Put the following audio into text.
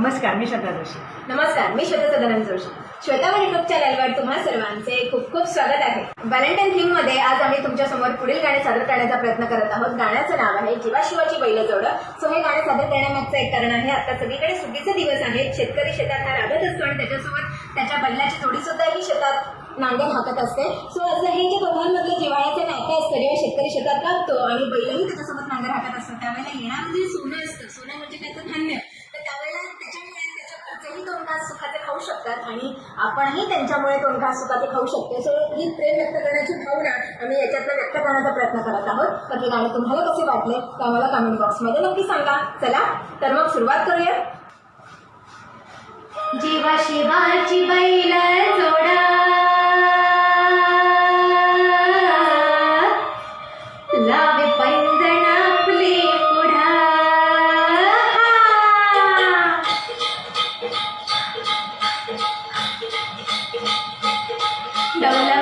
नमस्कार, मी श्वेता जोशी. नमस्कार, मी श्वेता सदानंद जोशी. श्वेतावर युट्यूब चॅनलवर तुम्हा सर्वांचे खूप खूप स्वागत आहे. व्हॅलेंटाईन थीम मध्ये आज आम्ही तुमच्या समोर पुढील गाणे सादर करण्याचा प्रयत्न करत आहोत. गाण्याचं नाव आहे जीवा शिवाची बैल जोड. सो हे गाणे सादर करण्यामागचं एक कारण आहे, आता सगळीकडे सुगीचे दिवस आहेत. शेतकरी शेतात हा राबत असतो आणि त्याच्यासोबत त्याच्या बैलाची जोडी सुद्धा ही शेतात नांगण हाकत असते. सो असं हे जे दोघांमधलं जिव्हाळ्याचं नातं असतं, जेव्हा शेतकरी शेतात लागतो आणि बैलही त्याच्यासोबत नांगर हाकत असतो, त्यावेळेला येणारं जे सोनं असतं, सोनं म्हणजे त्याचं धान्य, तर त्यावेळेला त्याच्यामुळे त्याच्या घरचेही दोन घास सुखाचे खाऊ शकतात आणि आपणही त्यांच्यामुळे दोन घास सुखाचे खाऊ शकतो. सो ही प्रेम व्यक्त करण्याची भावना आम्ही याच्यातनं व्यक्त करण्याचा प्रयत्न करत आहोत. तर हे गाणे तुम्हाला कसे वाटले ते आम्हाला कमेंट बॉक्समध्ये नक्की सांगा. चला तर मग सुरुवात करूया. जीवा शिवाची बैल जोडा, लावे पैंजण आपले पुढा, डवला